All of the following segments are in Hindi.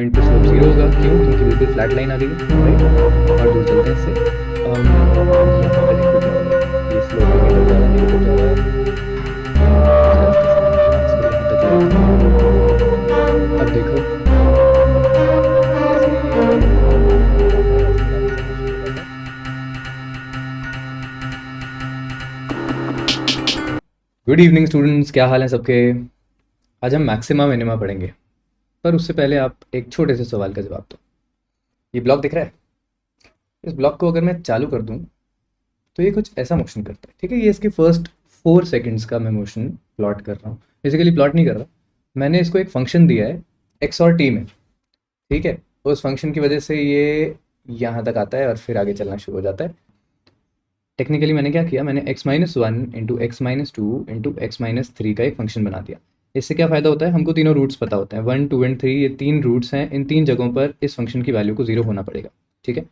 पॉइंट पे स्लोप जीरो होगा, क्यों? क्योंकि बिल्कुल फ्लैट लाइन आ गई है, राइट। और दूर चलते हैं इससे। यहाँ पे देखो क्या हो रहा है, ये स्लोप नेगेटिव जा रहा है, नेगेटिव जा रहा है। जस्ट अ सेकंड, है ना, इसको यहाँ तक ले आता हूँ। अब देखो जैसे ही ये नेगेटिव जाता है और फिर आगे चलना शुरू हो जाता है। गुड इवनिंग स्टूडेंट्स, क्या हाल है सबके? आज हम मैक्सिमा मिनिमा पढ़ेंगे, पर उससे पहले आप एक छोटे से सवाल का जवाब दो। ये ब्लॉक दिख रहा है? इस ब्लॉक को अगर मैं चालू कर दूं तो ये कुछ ऐसा मोशन करता है, ठीक है। ये इसके फर्स्ट 4 सेकंड्स का मैं मोशन प्लॉट कर रहा हूँ। बेसिकली प्लॉट नहीं कर रहा, मैंने इसको एक फंक्शन दिया है एक्स और टी में, ठीक है। उस फंक्शन की वजह से ये यहाँ तक आता है और फिर आगे चलना शुरू हो जाता है। टेक्निकली मैंने क्या किया, मैंने x-1 into x-2 into x-3 का एक फंक्शन बना दिया। इससे क्या फ़ायदा होता है, हमको तीनों रूट्स पता होते हैं, 1 2 एंड 3, ये 3 रूट्स हैं। इन 3 जगहों पर इस फंक्शन की वैल्यू को 0 होना पड़ेगा, ठीक है।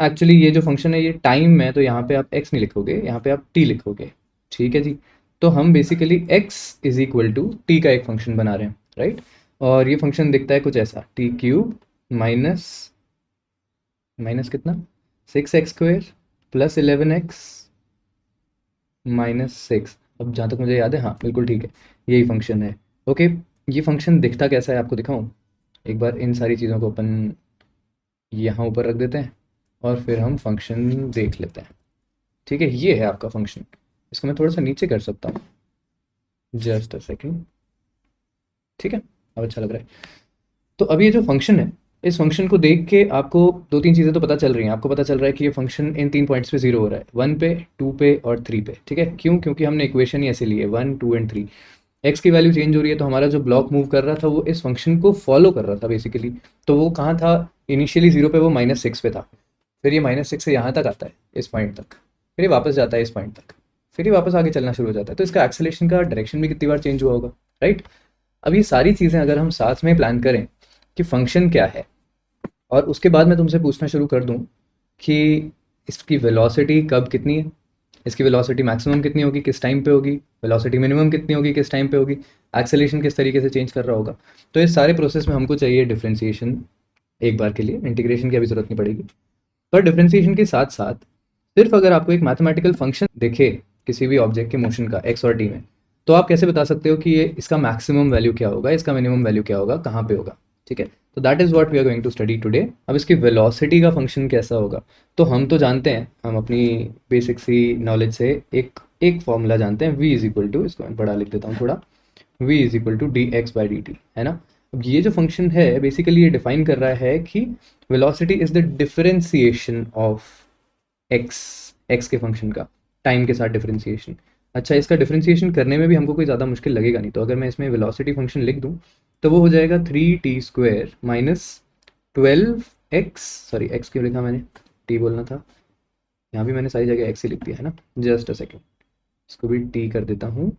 एक्चुअली ये जो फंक्शन है ये टाइम में, तो यहाँ पे आप x नहीं लिखोगे, यहाँ पे आप t लिखोगे, ठीक है जी। तो हम basically x is equal to T का एक फंक्शन बना रहे हैं, राइट। और ये फंक्शन दिखता है कुछ ऐसा, टी क्यूब माइनस माइनस कितना, 6x² प्लस 11x -6। अब जहाँ तक मुझे याद है, हाँ बिल्कुल ठीक है, यही फंक्शन है। ओके, ये फंक्शन दिखता कैसा है आपको दिखाऊं? एक बार इन सारी चीज़ों को अपन यहाँ ऊपर रख देते हैं और फिर हम फंक्शन देख लेते हैं, ठीक है। ये है आपका फंक्शन। इसको मैं थोड़ा सा नीचे कर सकता हूँ, जस्ट अ सेकेंड, ठीक है। अब अच्छा लग रहा है। तो अभी ये जो फंक्शन है, इस फंक्शन को देख के आपको 2-3 चीज़ें तो पता चल रही हैं। आपको पता चल रहा है कि ये फंक्शन इन 3 पॉइंट्स पे 0 हो रहा है, 1 पे, 2 पे और 3 पे, ठीक है। क्यों? क्योंकि हमने इक्वेशन ही ऐसे ली है, 1 2 एंड 3। एक्स की वैल्यू चेंज हो रही है, तो हमारा जो ब्लॉक मूव कर रहा था वो इस फंक्शन को फॉलो कर रहा था बेसिकली। तो वो कहाँ था इनिशियली? 0 पे, वो -6 पे था। फिर ये -6 से यहाँ तक आता है, इस पॉइंट तक, फिर ये वापस जाता है इस पॉइंट तक, फिर ये वापस आगे चलना शुरू हो जाता है। तो इसका एक्सेलेरेशन का डायरेक्शन भी कितनी बार चेंज हुआ होगा, राइट। अब ये सारी चीज़ें अगर हम साथ में प्लान करें कि फंक्शन क्या है, और उसके बाद मैं तुमसे पूछना शुरू कर दूं कि इसकी वेलोसिटी कब कितनी है, इसकी वेलोसिटी मैक्सिमम कितनी होगी, किस टाइम पे होगी, वेलोसिटी मिनिमम कितनी होगी, किस टाइम पे होगी, एक्सेलेरेशन किस तरीके से चेंज कर रहा होगा। तो इस सारे प्रोसेस में हमको चाहिए डिफ्रेंसिएशन। एक बार के लिए इंटीग्रेशन की अभी ज़रूरत नहीं पड़ेगी, पर डिफ्रेंसिएशन के साथ साथ सिर्फ अगर आपको एक मैथमेटिकल फंक्शन दिखे किसी भी ऑब्जेक्ट के मोशन का एक्स और टी में, तो आप कैसे बता सकते हो कि ये इसका मैक्सिमम वैल्यू क्या होगा, इसका मिनिमम वैल्यू क्या होगा, कहाँ पे होगा, ठीक है। तो that is what we are going to study today. अब इसकी वेलोसिटी का फंक्शन कैसा होगा, तो हम तो जानते हैं, हम अपनी बेसिक सी नॉलेज से एक एक फॉर्मूला जानते हैं, v इज इक्वल टू, इसको मैं बड़ा लिख देता हूँ थोड़ा, v is equal to D x by D T, है ना। अब ये जो फंक्शन है बेसिकली ये डिफाइन कर रहा है कि velocity is the differentiation of x, x के फंक्शन का टाइम के साथ डिफरेंशिएशन। अच्छा, इसका डिफरेंशिएशन करने में भी हमको कोई ज़्यादा मुश्किल लगेगा नहीं। तो अगर मैं इसमें वेलोसिटी फंक्शन लिख दूँ तो वो हो जाएगा 3t² minus 12x, sorry x क्यों लिखा मैंने, टी बोलना था, यहाँ भी मैंने सारी जगह एक्स ही लिख दिया है ना। जस्ट अ सेकेंड, इसको भी टी कर देता हूँ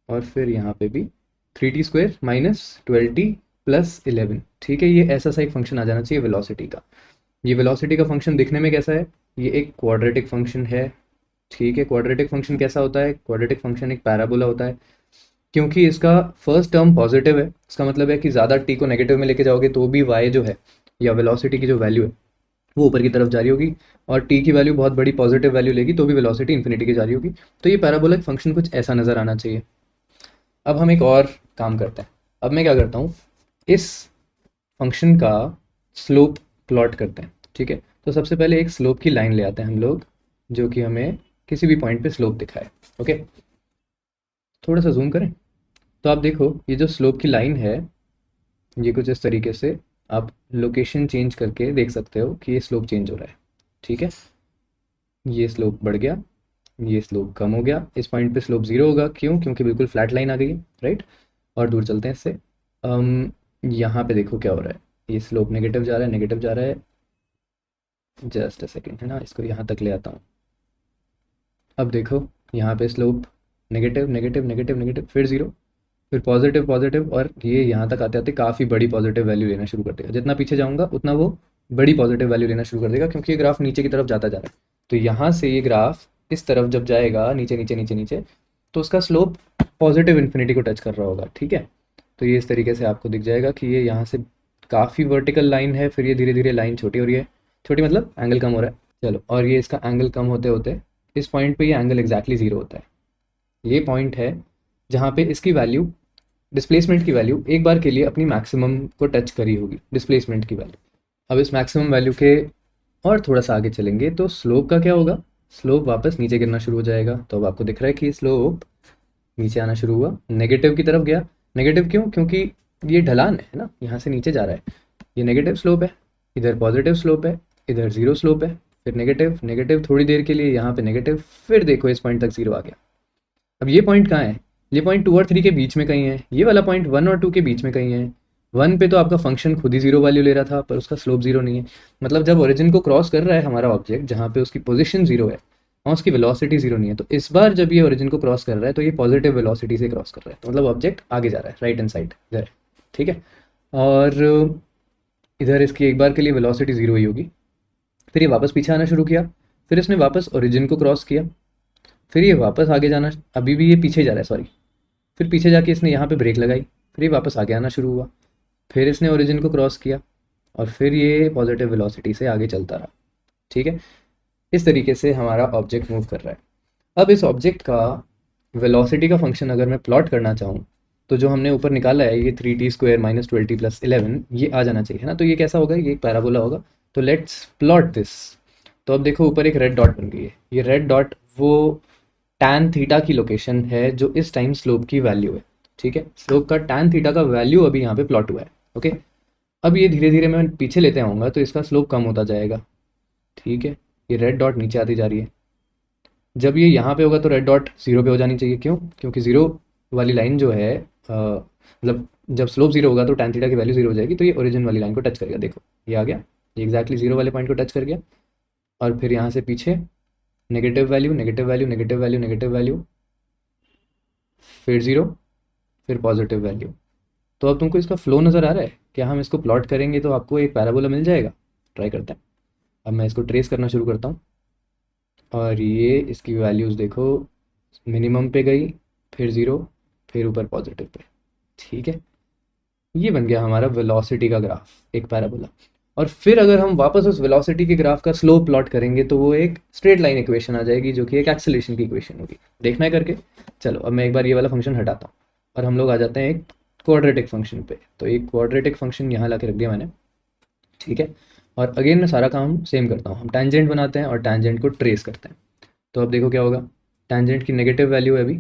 और फिर यहाँ पे भी 3t² माइनस 12t प्लस 11, ठीक है। ये ऐसा सा एक फंक्शन आ जाना चाहिए वेलोसिटी का। ये वेलोसिटी का फंक्शन दिखने में कैसा है, ये एक क्वाड्रेटिक फंक्शन है, ठीक है। क्वाड्रेटिक फंक्शन कैसा होता है, क्वाड्रेटिक फंक्शन एक पैराबोला होता है। क्योंकि इसका फर्स्ट टर्म पॉजिटिव है, इसका मतलब है कि ज़्यादा टी को नेगेटिव में लेके जाओगे तो भी वाई जो है, या वेलोसिटी की जो वैल्यू है वो ऊपर की तरफ जा रही होगी, और टी की वैल्यू बहुत बड़ी पॉजिटिव वैल्यू लेगी तो भी वेलोसिटी इन्फिनिटी की जा रही होगी। तो ये पैराबोलिक फंक्शन कुछ ऐसा नज़र आना चाहिए। अब हम एक और काम करते हैं। अब मैं क्या करता हूँ, इस फंक्शन का स्लोप प्लॉट करते हैं, ठीक है। तो सबसे पहले एक स्लोप की लाइन ले आते हैं हम लोग, जो कि हमें किसी भी पॉइंट पे स्लोप दिखाए। ओके, थोड़ा सा जूम करें तो आप देखो ये जो स्लोप की लाइन है ये कुछ इस तरीके से आप लोकेशन चेंज करके देख सकते हो कि ये स्लोप चेंज हो रहा है, ठीक है। ये स्लोप बढ़ गया, ये स्लोप कम हो गया, इस पॉइंट पे स्लोप 0 होगा, क्यों? क्योंकि बिल्कुल फ्लैट लाइन आ गई है, राइट। और दूर चलते हैं इससे। यहाँ पे देखो क्या हो रहा है, ये स्लोप नेगेटिव जा रहा है, नेगेटिव जा रहा है। जस्ट अ सेकेंड, है ना, इसको यहाँ तक ले आता हूँ। अब देखो यहाँ पे slope negative negative negative negative, फिर 0, फिर पॉजिटिव पॉजिटिव, और ये यहाँ तक आते आते काफ़ी बड़ी पॉजिटिव वैल्यू लेना शुरू कर देगा। जितना पीछे जाऊँगा उतना वो बड़ी पॉजिटिव वैल्यू लेना शुरू कर देगा, क्योंकि ये ग्राफ नीचे की तरफ जाता जा रहा है। तो यहाँ से ये ग्राफ इस तरफ जब जाएगा, नीचे नीचे नीचे नीचे, तो उसका स्लोप पॉजिटिव इन्फिनिटी को टच कर रहा होगा, ठीक है। तो ये इस तरीके से आपको दिख जाएगा कि ये यहाँ से काफ़ी वर्टिकल लाइन है, फिर ये धीरे धीरे लाइन छोटी हो रही है, छोटी मतलब एंगल कम हो रहा है। चलो, और ये इसका एंगल कम होते होते इस पॉइंट पे ये एंगल एग्जैक्टली ज़ीरो होता है। ये पॉइंट है जहाँ पे इसकी वैल्यू, डिस्प्लेसमेंट की वैल्यू एक बार के लिए अपनी मैक्सिमम को टच करी होगी, डिस्प्लेसमेंट की वैल्यू। अब इस मैक्सिमम वैल्यू के और थोड़ा सा आगे चलेंगे तो स्लोप का क्या होगा, स्लोप वापस नीचे गिरना शुरू हो जाएगा। तो अब आपको दिख रहा है कि स्लोप नीचे आना शुरू हुआ, नेगेटिव की तरफ गया। नेगेटिव क्यों? क्योंकि ये ढलान है ना, यहाँ से नीचे जा रहा है, ये नेगेटिव स्लोप है, इधर पॉजिटिव स्लोप है, इधर ज़ीरो स्लोप है, फिर नेगेटिव नेगेटिव, थोड़ी देर के लिए यहाँ पे नेगेटिव, फिर देखो इस पॉइंट तक ज़ीरो आ गया। अब ये पॉइंट कहाँ है? ये पॉइंट 2 और 3 के बीच में कहीं है, ये वाला पॉइंट 1 और 2 के बीच में कहीं है। 1 पे तो आपका फंक्शन खुद ही ज़ीरो वैल्यू ले रहा था, पर उसका स्लोप ज़ीरो नहीं है। मतलब जब ओरिजिन को क्रॉस कर रहा है हमारा ऑब्जेक्ट, जहाँ पे उसकी पोजीशन ज़ीरो है और उसकी वेलोसिटी ज़ीरो नहीं है, तो इस बार जब ये ओरिजिन को क्रॉस कर रहा है तो ये पॉजिटिव वेलोसिटी से क्रॉस कर रहा है, तो मतलब ऑब्जेक्ट आगे जा रहा है, राइट हैंड साइड इधर है, ठीक है। और इधर इसकी एक बार के लिए वेलोसिटी ज़ीरो ही होगी। फिर ये वापस पीछे आना शुरू किया, फिर इसने वापस ओरिजिन को क्रॉस किया, फिर ये वापस आगे जाना, अभी भी ये पीछे जा रहा है, सॉरी। फिर पीछे जाके इसने यहाँ पे ब्रेक लगाई, फिर ये वापस आगे आना शुरू हुआ, फिर इसने ओरिजिन को क्रॉस किया, और फिर ये पॉजिटिव वेलोसिटी से आगे चलता रहा, ठीक है। इस तरीके से हमारा ऑब्जेक्ट मूव कर रहा है। अब इस ऑब्जेक्ट का वेलोसिटी का फंक्शन अगर मैं प्लॉट करना चाहूँ, तो जो हमने ऊपर निकाला है ये 3t² माइनस 12t प्लस 11, ये आ जाना चाहिए, है ना। तो ये कैसा होगा? ये एक पैराबोला होगा। तो लेट्स प्लॉट दिस। तो अब देखो ऊपर एक रेड डॉट बन गई है, ये रेड डॉट वो tan थीटा की लोकेशन है जो इस टाइम स्लोप की वैल्यू है, ठीक है। स्लोप का tan थीटा का वैल्यू अभी यहाँ पे प्लॉट हुआ है, ओके। अब ये धीरे धीरे मैं पीछे लेते आऊँगा तो इसका स्लोप कम होता जाएगा, ठीक है। ये रेड डॉट नीचे आती जा रही है। जब ये यहाँ पे होगा तो रेड डॉट ज़ीरो पे हो जानी चाहिए, क्यों? क्योंकि ज़ीरो वाली लाइन जो है मतलब जब स्लोप ज़ीरो होगा तो tan थीटा की वैल्यू ज़ीरो हो जाएगी, तो ये ओरिजिन वाली लाइन को टच करेगा। देखो ये आ गया, ये एग्जैक्टली ज़ीरो वाले पॉइंट को टच कर गया। और फिर यहाँ से पीछे negative value, negative value, negative value, negative value, फिर ज़ीरो, फिर पॉजिटिव वैल्यू। तो अब तुमको इसका फ्लो नज़र आ रहा है? क्या हम इसको प्लॉट करेंगे तो आपको एक पैराबोला मिल जाएगा? ट्राई करते हैं। अब मैं इसको ट्रेस करना शुरू करता हूँ, और ये इसकी वैल्यूज़ देखो, मिनिमम पे गई, फिर ज़ीरो, फिर ऊपर पॉजिटिव पे, ठीक है। ये बन गया हमारा वेलोसिटी का ग्राफ, एक पैराबोला। और फिर अगर हम वापस उस वेलोसिटी के ग्राफ का स्लोप प्लॉट करेंगे तो वो एक स्ट्रेट लाइन इक्वेशन आ जाएगी, जो कि एक एक्सेलेरेशन की इक्वेशन होगी। देखना है करके? चलो अब मैं एक बार ये वाला फंक्शन हटाता हूँ और हम लोग आ जाते हैं एक क्वाड्रेटिक फंक्शन पे। तो एक क्वाड्रेटिक फंक्शन यहाँ ला के रख दिया मैंने, ठीक है। और अगेन मैं सारा काम सेम करता हूँ, हम टैंजेंट बनाते हैं और टैंजेंट को ट्रेस करते हैं। तो अब देखो क्या होगा, टैंजेंट की नेगेटिव वैल्यू है अभी,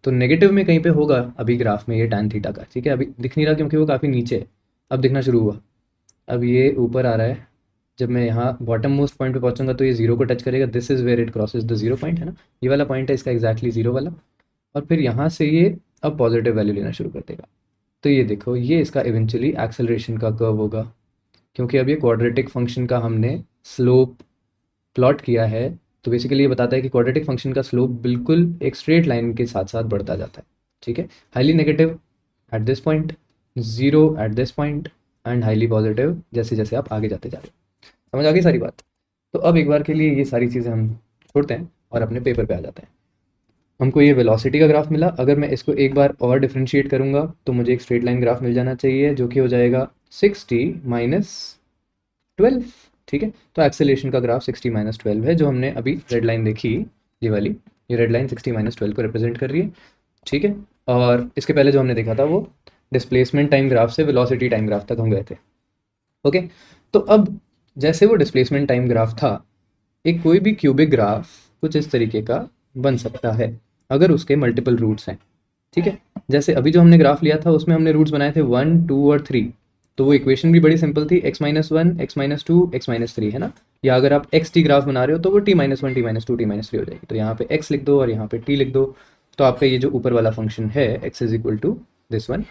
तो नेगेटिव में कहीं पे होगा अभी ग्राफ में ये tan थीटा का, ठीक है। अभी दिख नहीं रहा क्योंकि वो काफ़ी नीचे है, अब दिखना शुरू हुआ। अब ये ऊपर आ रहा है, जब मैं यहाँ बॉटम मोस्ट पॉइंट पे पहुँचूंगा तो ये जीरो को टच करेगा, this is where it crosses the zero point, है ना। ये वाला पॉइंट है इसका एग्जैक्टली जीरो वाला। और फिर यहाँ से ये अब पॉजिटिव वैल्यू लेना शुरू कर देगा। तो ये देखो, ये इसका इवेंचुअली एक्सेलरेशन का कर्व होगा, क्योंकि अब ये क्वाड्रेटिक फंक्शन का हमने स्लोप प्लॉट किया है। तो बेसिकली ये बताता है कि क्वाड्रेटिक फंक्शन का स्लोप बिल्कुल एक स्ट्रेट लाइन के साथ साथ बढ़ता जाता है, ठीक है। Highly negative at this point, zero at this point, and highly positive जैसे जैसे आप आगे जाते जा रहे हो। समझ आ गई सारी बात? तो अब एक बार के लिए ये सारी चीज़ें हम छोड़ते हैं और अपने पेपर पे आ जाते हैं। हमको ये वेलोसिटी का ग्राफ मिला, अगर मैं इसको एक बार और डिफ्रेंशिएट करूँगा तो मुझे एक स्ट्रेट लाइन ग्राफ मिल जाना चाहिए, जो कि हो जाएगा 6t माइनस 12, ठीक है। तो एक्सेलेरेशन का ग्राफ 6t माइनस 12 है, जो हमने अभी रेड लाइन देखी, ये वाली, ये रेड लाइन 6t माइनस 12 को रिप्रेजेंट कर रही है, ठीक है। और इसके पहले जो हमने देखा था वो डिस्प्लेसमेंट टाइम ग्राफ से वेलोसिटी टाइम ग्राफ तक हम गए थे, ओके। तो अब जैसे वो डिस्प्लेसमेंट टाइम ग्राफ था, एक कोई भी क्यूबिक ग्राफ कुछ इस तरीके का बन सकता है अगर उसके मल्टीपल रूट्स हैं, ठीक है। जैसे अभी जो हमने ग्राफ लिया था उसमें हमने रूट्स बनाए थे 1, 2 और 3, तो वो इक्वेशन भी बड़ी सिंपल थी, x-1, x-2, x-3, है ना। या अगर आप एक्स टी ग्राफ बना रहे हो तो वो t-1, t-2, t-3 हो जाएगी। तो यहाँ पे x लिख दो और यहाँ पे t लिख दो, तो आपका ये जो ऊपर वाला फंक्शन है x is equal to this one,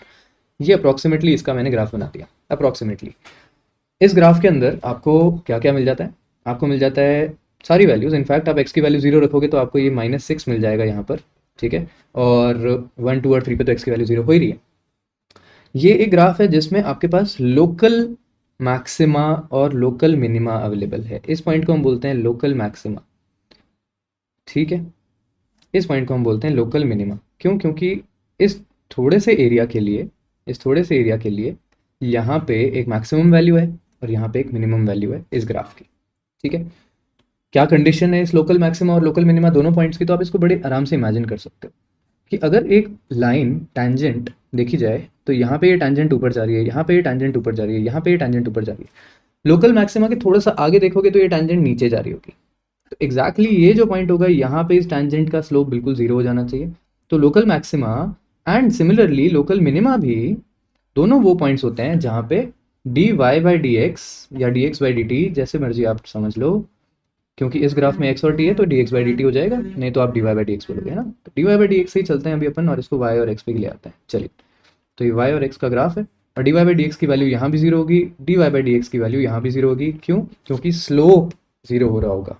ये अप्रॉक्सीमेटली इसका मैंने ग्राफ बना दिया। अप्रॉक्सीमेटली इस ग्राफ के अंदर आपको क्या क्या मिल जाता है? आपको मिल जाता है सारी वैल्यूज़। इनफैक्ट आप x की वैल्यू जीरो रखोगे तो आपको ये -6 मिल जाएगा यहाँ पर, ठीक है। और 1, 2 और 3 पे तो x की वैल्यू जीरो हो ही रही है। ये एक ग्राफ है जिसमें आपके पास लोकल मैक्सिमा और लोकल मिनिमा अवेलेबल है। इस पॉइंट को हम बोलते हैं लोकल मैक्सिमा, ठीक है। इस पॉइंट को हम बोलते हैं लोकल मिनिमा। क्यों? क्योंकि इस थोड़े से एरिया के लिए, इस थोड़े से एरिया के लिए यहाँ पे एक मैक्सिमम वैल्यू है और यहाँ पे एक मिनिमम वैल्यू है इस ग्राफ की, ठीक है। क्या कंडीशन है इस लोकल मैक्सिमा और लोकल मिनिमा दोनों पॉइंट्स की, तो आप इसको बड़े आराम से इमेजिन कर सकते हो कि अगर एक लाइन टैंजेंट देखी जाए तो यहाँ पे ये टैंजेंट ऊपर जा रही है, यहाँ पे ये टैंजेंट ऊपर जा रही है, यहाँ पे ये टैंजेंट ऊपर जा रही है। लोकल मैक्सिमा के थोड़ा सा आगे देखोगे तो ये टैंजेंट नीचे जा रही होगी। तो एग्जैक्टली ये जो पॉइंट होगा यहाँ पे इस टैंजेंट का स्लोप बिल्कुल जीरो हो जाना चाहिए। तो local maxima and similarly local minima भी दोनों वो पॉइंट्स होते हैं जहाँ पे d Y by D x या d x by D t, जैसे मर्जी आप समझ लो, क्योंकि इस ग्राफ में एक्स और टी है तो D x by D T हो जाएगा, नहीं तो आप D Y by D X बोलोगे, है ना। तो D Y by D X से ही चलते हैं अभी अपन और इसको वाई और एक्स पे ले आते हैं। चलिए, तो ये वाई और एक्स का ग्राफ है और D Y by D X की वैल्यू यहाँ भी जीरो होगी, D Y by D X की वैल्यू यहाँ भी जीरो होगी। क्यों? क्योंकि स्लोप जीरो हो रहा होगा,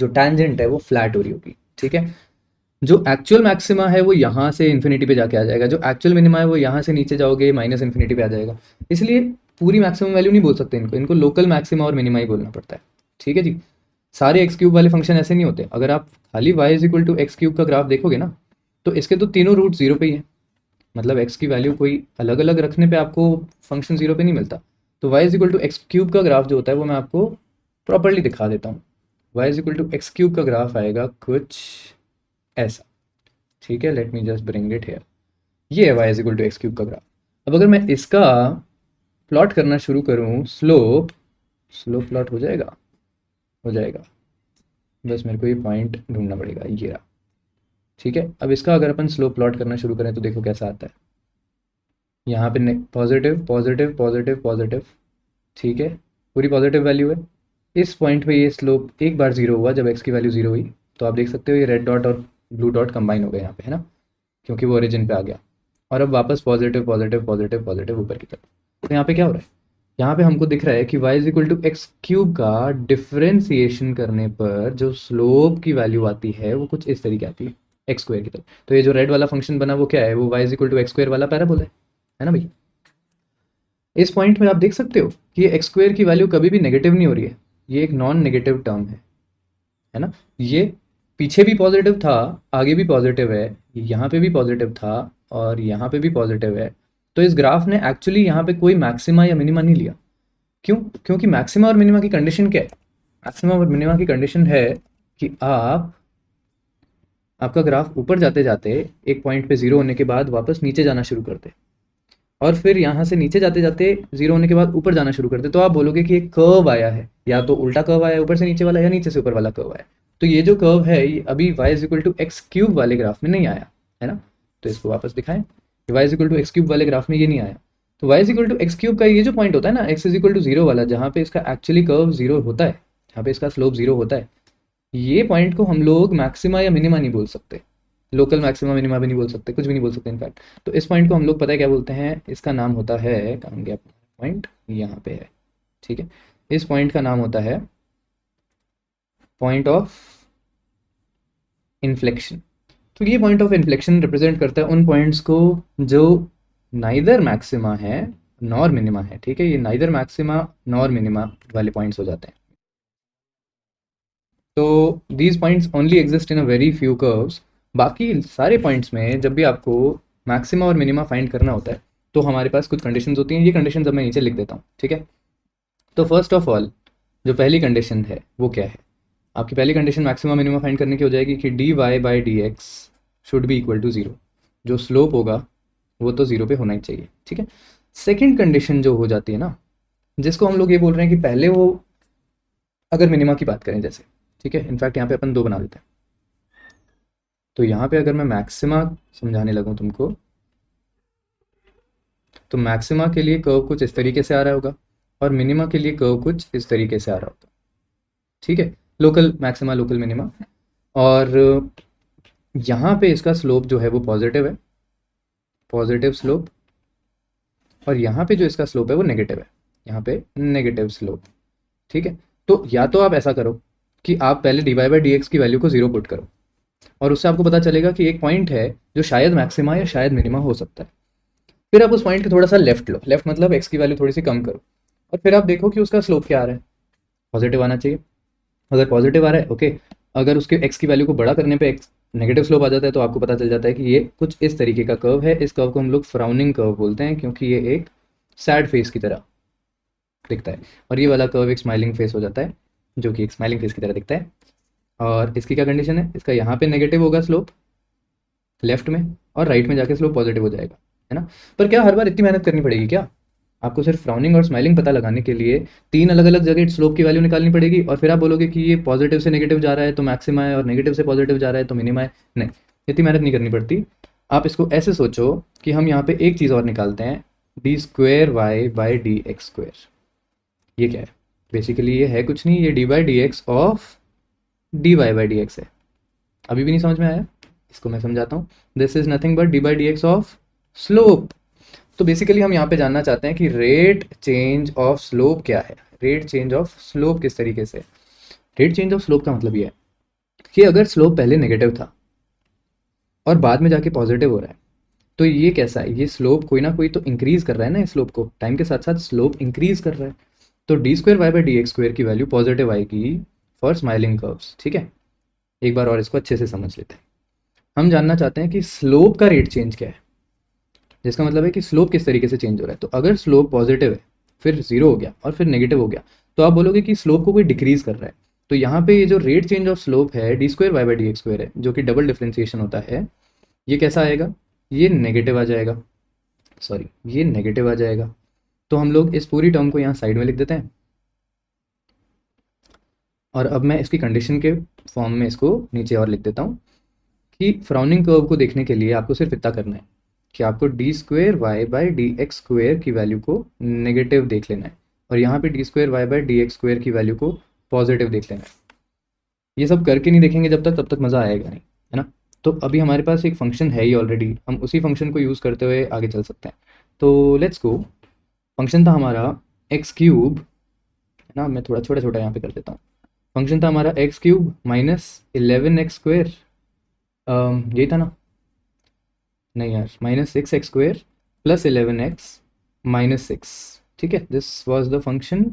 जो टैंजेंट है वो फ्लैट हो रही होगी, ठीक है। जो एक्चुअल मैक्सिमा है वो यहाँ से इन्फिनिटी पे जाके आ जाएगा, जो एक्चुअल मिनिमा है वो यहाँ से नीचे जाओगे माइनस इन्फिनिटी पे आ जाएगा। इसलिए पूरी मैक्सिमम वैल्यू नहीं बोल सकते इनको, इनको लोकल मैक्सिमा और मिनिमा ही बोलना पड़ता है, ठीक है जी। सारे एक्स क्यूब वाले फंक्शन ऐसे नहीं होते। अगर आप खाली Y is equal to X cube का ग्राफ देखोगे ना, तो इसके तो तीनों रूट जीरो पे ही है, मतलब एक्स की वैल्यू कोई अलग अलग रखने पे आपको फंक्शन जीरो पे नहीं मिलता। तो Y is equal to X cube का ग्राफ जो होता है वो मैं आपको प्रॉपरली दिखा देता हूँ। Y is equal to X cube का ग्राफ आएगा कुछ ऐसा, ठीक है। Let me just bring it here. ये है Y is equal to X cube का ग्राफ। अब अगर मैं इसका प्लॉट करना शुरू करूँ, स्लोप प्लॉट हो जाएगा, बस मेरे को ये पॉइंट ढूंढना पड़ेगा, ये रहा, ठीक है। अब इसका अगर अपन स्लोप प्लॉट करना शुरू करें तो देखो कैसा आता है। यहाँ पे पॉजिटिव पॉजिटिव पॉजिटिव पॉजिटिव, ठीक है, पूरी पॉजिटिव वैल्यू है। इस पॉइंट पे ये स्लोप एक बार जीरो हुआ जब एक्स की वैल्यू जीरो हुई, तो आप देख सकते हो ये रेड डॉट और ब्लू डॉट कंबाइन हो गए यहाँ पे, है ना, क्योंकि वो ओरिजिन पे आ गया। और अब वापस पॉजिटिव पॉजिटिव पॉजिटिव पॉजिटिव ऊपर की तरफ। तो यहाँ पे क्या हो रहा है, यहाँ पे हमको दिख रहा है कि y is equal to X cube का डिफ्रेंसिएशन करने पर जो स्लोप की वैल्यू आती है वो कुछ इस तरीके आती है, एक्स स्क्वायर की तरफ। तो ये जो रेड वाला फंक्शन बना वो क्या है, वो y is equal to X square वाला पैराबोला है ना भाई। इस पॉइंट में आप देख सकते हो कि ये एक्स स्क्वायर की वैल्यू कभी भी नेगेटिव नहीं हो रही है, ये एक नॉन नेगेटिव टर्म है ना। ये पीछे भी पॉजिटिव था, आगे भी पॉजिटिव है, यहाँ पे भी पॉजिटिव था और यहाँ पे भी पॉजिटिव है। तो इस ग्राफ ने एक्चुअली यहाँ पे कोई मैक्सिमा या मिनिमा नहीं लिया। क्यों? क्योंकि मैक्सिमा और मिनिमा की कंडीशन क्या है? मैक्सिमा और मिनिमा की कंडीशन है कि आपका ग्राफ ऊपर जाते जाते एक पॉइंट पे जीरो होने के बाद वापस नीचे जाना शुरू करते, और फिर यहाँ से नीचे जाते जाते जीरो होने के बाद ऊपर जाना शुरू करते। तो आप बोलोगे कि एक कर्व आया है, या तो उल्टा कर्व आया है ऊपर से नीचे वाला, या नीचे से ऊपर वाला कर्व आया है। तो ये जो कर्व है ये अभी y is equal to X cube वाले ग्राफ में नहीं आया है ना। तो इसको वापस दिखाएं, y is equal to X cube वाले ग्राफ में ये नहीं आया। तो y is equal to X cube का ये जो पॉइंट होता है ना, x is equal to zero वाला, जहाँ पे इसका एक्चुअली कर्व जीरो होता है, जहाँ पे इसका स्लोप जीरो होता है, ये पॉइंट को हम लोग मैक्सिमा या मिनिमा नहीं बोल सकते, लोकल मैक्सिमा मिनिमा भी नहीं बोल सकते, कुछ भी नहीं बोल सकते इनफैक्ट। तो इस पॉइंट को हम लोग पता है क्या बोलते हैं, इसका नाम होता है, कहाँ गया पॉइंट, यहाँ पे है, ठीक है। इस पॉइंट का नाम होता है पॉइंट ऑफ इन्फ्लेक्शन। तो ये पॉइंट ऑफ इन्फ्लेक्शन रिप्रेजेंट करता है उन पॉइंट्स को जो नाइदर मैक्सिमा है नॉर मिनिमा है, ठीक है। ये नाइदर मैक्सिमा नॉर मिनिमा वाले पॉइंट्स हो जाते हैं। तो these points only exist in a very few curves. बाकी सारे पॉइंट्स में जब भी आपको मैक्सिमा और मिनिमा फाइंड करना होता है तो हमारे पास कुछ कंडीशंस होती हैं। ये कंडीशंस अब मैं नीचे लिख देता हूँ, ठीक है। तो फर्स्ट ऑफ ऑल जो पहली कंडीशन है वो क्या है, आपकी पहली कंडीशन मैक्सिमा मिनिमा फाइंड करने की हो जाएगी कि D Y by D X should be equal to zero. जो स्लोप होगा वो तो जीरो पे होना ही चाहिए, ठीक है। सेकेंड कंडीशन जो हो जाती है ना, जिसको हम लोग ये बोल रहे हैं कि पहले वो, अगर मिनिमा की बात करें जैसे, ठीक है, इनफैक्ट यहाँ पे अपन दो बना देते हैं। तो यहाँ पे अगर मैं मैक्सिमा समझाने लगूँ तुमको, तो मैक्सिमा के लिए कर्व कुछ इस तरीके से आ रहा होगा और मिनिमा के लिए कर्व कुछ इस तरीके से आ रहा होगा, ठीक है। लोकल मैक्सिमा लोकल मिनिमा, और यहाँ पे इसका स्लोप जो है वो पॉजिटिव है, पॉजिटिव स्लोप, और यहाँ पे जो इसका स्लोप है वो नेगेटिव है, यहाँ पे नेगेटिव स्लोप, ठीक है। तो या तो आप ऐसा करो कि आप पहले D Y by D X की वैल्यू को जीरो पुट करो, और उससे आपको पता चलेगा कि एक पॉइंट है जो शायद मैक्सिमा या शायद मिनिमा हो सकता है। फिर आप उस पॉइंट के थोड़ा सा लेफ्ट लो, लेफ्ट मतलब एक्स की वैल्यू थोड़ी सी कम करो, और फिर आप देखो कि उसका स्लोप क्या आ रहा है, पॉजिटिव आना चाहिए। अगर पॉजिटिव आ रहा है, ओके। अगर उसके एक्स की वैल्यू को बड़ा करने पे एक्स नेगेटिव स्लोप आ जाता है तो आपको पता चल जाता है कि ये कुछ इस तरीके का कर्व है। इस कर्व को हम लोग फ्राउनिंग कर्व बोलते हैं, क्योंकि ये एक सैड फेस की तरह दिखता है, और ये वाला कर्व एक स्माइलिंग फेस हो जाता है, जो कि एक स्माइलिंग फेस की तरह दिखता है। और इसकी क्या कंडीशन है, इसका यहाँ पे नेगेटिव होगा स्लोप लेफ्ट में, और राइट में जाके स्लोप पॉजिटिव हो जाएगा, है ना। पर क्या हर बार इतनी मेहनत करनी पड़ेगी क्या? आपको सिर्फ फ्राउनिंग और स्माइलिंग पता लगाने के लिए 3 अलग-अलग जगह स्लोप की वैल्यू निकालनी पड़ेगी, और फिर आप बोलोगे कि ये पॉजिटिव से नेगेटिव जा रहा है तो मैक्सिमा है, और नेगेटिव से पॉजिटिव जा रहा है तो मिनिमा है। नहीं, इतनी मेहनत नहीं करनी पड़ती। आप इसको ऐसे सोचो कि हम यहाँ पे एक चीज़ और निकालते हैं, D square Y by D X square. ये क्या है? बेसिकली ये है कुछ नहीं, ये D by D X of D Y by D X है। अभी भी नहीं समझ में आया? इसको मैं समझाता हूँ। This is nothing but D by D X of slope. तो बेसिकली हम यहाँ पे जानना चाहते हैं कि रेट चेंज ऑफ स्लोप क्या है। रेट चेंज ऑफ स्लोप किस तरीके से? रेट चेंज ऑफ स्लोप का मतलब ये है कि अगर स्लोप पहले नेगेटिव था और बाद में जाके पॉजिटिव हो रहा है, तो ये कैसा है? ये स्लोप कोई ना कोई तो इंक्रीज कर रहा है ना, इस स्लोप को टाइम के साथ साथ स्लोप इंक्रीज कर रहा है। तो D square Y by D X square की वैल्यू पॉजिटिव आएगी फॉर स्माइलिंग कर्व्स, ठीक है। एक बार और इसको अच्छे से समझ लेते हैं। हम जानना चाहते हैं कि स्लोप का रेट चेंज क्या है, जिसका मतलब है कि स्लोप किस तरीके से चेंज हो रहा है। तो अगर स्लोप पॉजिटिव है, फिर जीरो हो गया और फिर नेगेटिव हो गया, तो आप बोलोगे कि स्लोप को कोई डिक्रीज कर रहा है। तो यहाँ पे ये जो रेट चेंज ऑफ स्लोप है D square Y by D X square है, जो कि डबल डिफ्रेंसिएशन होता है, ये कैसा आएगा? ये नेगेटिव आ जाएगा, सॉरी ये नेगेटिव आ जाएगा। तो हम लोग इस पूरी टर्म को यहाँ साइड में लिख देते हैं, और अब मैं इसकी कंडीशन के फॉर्म में इसको नीचे और लिख देता हूँ कि फ्राउनिंग कर्व को देखने के लिए आपको सिर्फ इतना करना है कि आपको D square Y by D X square की वैल्यू को नेगेटिव देख लेना है, और यहाँ पे D square Y by D X square की वैल्यू को पॉजिटिव देख लेना है। ये सब करके नहीं देखेंगे जब तक, तब तक मज़ा आएगा नहीं, है ना। तो अभी हमारे पास एक फंक्शन है ही ऑलरेडी, हम उसी फंक्शन को यूज़ करते हुए आगे चल सकते हैं। तो लेट्स गो। फंक्शन था हमारा एक्स क्यूब, है ना, मैं थोड़ा छोटा छोटा यहाँ पे कर देता हूँ। फंक्शन था हमारा x cube minus 11x square, यही था ना? नहीं यार, minus 6x square plus 11x minus 6, ठीक है, दिस वॉज द फंक्शन,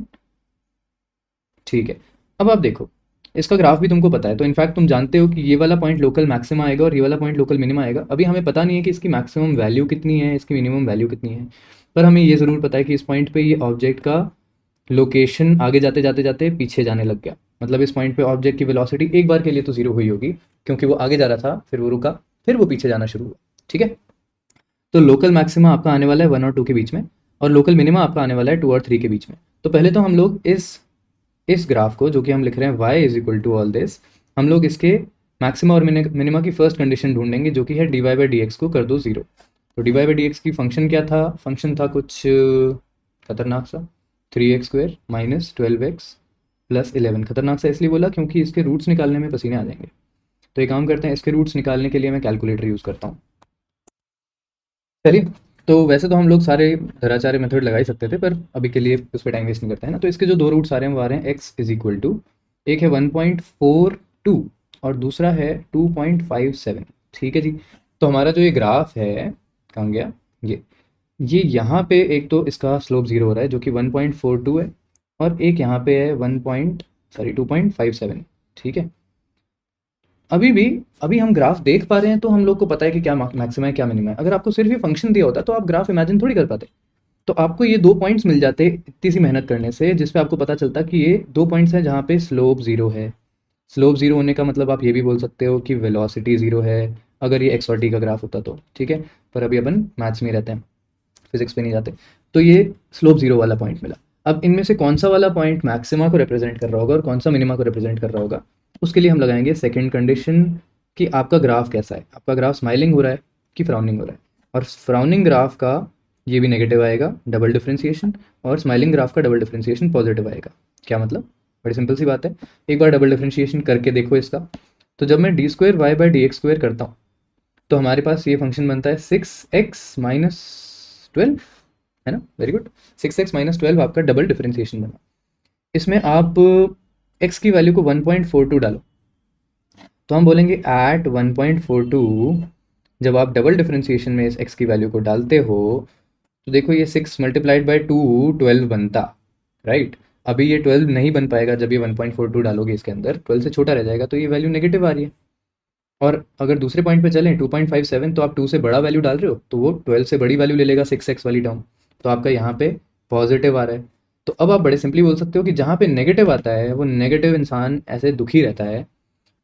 ठीक है। अब आप देखो, इसका ग्राफ भी तुमको पता है, तो इनफैक्ट तुम जानते हो कि ये वाला पॉइंट लोकल मैक्सिमा आएगा और ये वाला पॉइंट लोकल मिनिमा आएगा। अभी हमें पता नहीं है कि इसकी मैक्सिमम वैल्यू कितनी है, इसकी मिनिमम वैल्यू कितनी है, पर हमें ये ज़रूर पता है कि इस पॉइंट पे ये ऑब्जेक्ट का लोकेशन आगे जाते जाते जाते पीछे जाने लग गया। मतलब इस पॉइंट पे ऑब्जेक्ट की वेलोसिटी एक बार के लिए तो जीरो हुई होगी, क्योंकि वो आगे जा रहा था, फिर वो रुका, फिर वो पीछे जाना शुरू हुआ, ठीक है। तो लोकल मैक्सिमा आपका आने वाला है 1 और 2 के बीच में, और लोकल मिनिमा आपका आने वाला है 2 और 3 के बीच में। तो पहले तो हम लोग इस ग्राफ को, जो कि हम लिख रहे हैं y is equal to all this, हम लोग इसके मैक्सिमा और मिनिमा की फर्स्ट कंडीशन ढूंढेंगे, जो कि है D Y by D X को कर दो जीरो। तो D Y by D X की फंक्शन क्या था? फंक्शन था कुछ खतरनाक सा, 3x square minus 12x plus 11। खतरनाक सा इसलिए बोला क्योंकि इसके रूट्स निकालने में पसीने आ जाएंगे। तो एक काम करते हैं, इसके रूट्स निकालने के लिए मैं कैलकुलेटर यूज़ करता हूँ। चलिए, तो वैसे तो हम लोग सारे धराचार्य मेथड लगा ही सकते थे, पर अभी के लिए उस पर टाइम वेस्ट नहीं करते हैं ना। तो इसके जो दो रूट्स आ रहे हैं वो आ रहे हैं एक्स इज इक्वल टू, एक है 1.42 और दूसरा है 2.57, ठीक है जी। तो हमारा जो ये ग्राफ है, कहाँ गया ये यहाँ पे एक तो इसका स्लोप जीरो हो रहा है जो कि 1.42 है, और एक यहाँ पे है 2.57, ठीक है। अभी हम ग्राफ देख पा रहे हैं, तो हम लोग को पता है कि क्या मैक्सिमा है क्या मिनिमा है। अगर आपको सिर्फ ये फंक्शन दिया होता तो आप ग्राफ इमेजिन थोड़ी कर पाते। तो आपको ये 2 पॉइंट्स मिल जाते इतनी सी मेहनत करने से, जिसपे आपको पता चलता कि ये 2 पॉइंट्स हैं जहाँ पे स्लोप जीरो है। स्लोप जीरो होने का मतलब आप ये भी बोल सकते हो कि वेलोसिटी जीरो है, अगर ये एक्स और टी का ग्राफ होता तो, ठीक है। पर अभी अपन मैथ्स में रहते हैं, फिजिक्स पे नहीं जाते। तो ये स्लोप जीरो वाला पॉइंट मिला। अब इनमें से कौन सा वाला पॉइंट मैक्सिमा को रिप्रेजेंट कर रहा होगा और कौन सा मिनिमा को रिप्रेजेंट कर रहा होगा, उसके लिए हम लगाएंगे सेकंड कंडीशन कि आपका ग्राफ कैसा है, आपका ग्राफ स्माइलिंग हो रहा है कि फ्राउनिंग हो रहा है। और फ्राउनिंग ग्राफ का ये भी नेगेटिव आएगा, डबल डिफ्रेंसिएशन, और स्माइलिंग ग्राफ का डबल डिफ्रेंसिएशन पॉजिटिव आएगा। क्या मतलब? बड़ी सिंपल सी बात है, एक बार डबल डिफ्रेंशिएशन करके देखो इसका। तो जब मैं D square Y by D X square करता हूँ, तो हमारे पास ये फंक्शन बनता है 6x माइनस 12, है ना, वेरी गुड। 6x माइनस 12 आपका डबल डिफरेंशिएशन बना। इसमें आप x की वैल्यू को 1.42 डालो, तो हम बोलेंगे एट 1.42 जब आप डबल डिफरेंशिएशन में इस x की वैल्यू को डालते हो, तो देखो ये 6 मल्टीप्लाइड बाई 2 12 बनता, राइट। अभी ये 12 नहीं बन पाएगा, जब ये 1.42 डालोगे इसके अंदर 12 से छोटा रह जाएगा, तो ये वैल्यू नेगेटिव आ रही है। और अगर दूसरे पॉइंट पे चलें 2.57, तो आप 2 से बड़ा वैल्यू डाल रहे हो, तो वो 12 से बड़ी वैल्यू ले लेगा 6x वाली टर्म, तो आपका यहाँ पे पॉजिटिव आ रहा है। तो अब आप बड़े सिंपली बोल सकते हो कि जहाँ पे नेगेटिव आता है वो नेगेटिव इंसान ऐसे दुखी रहता है,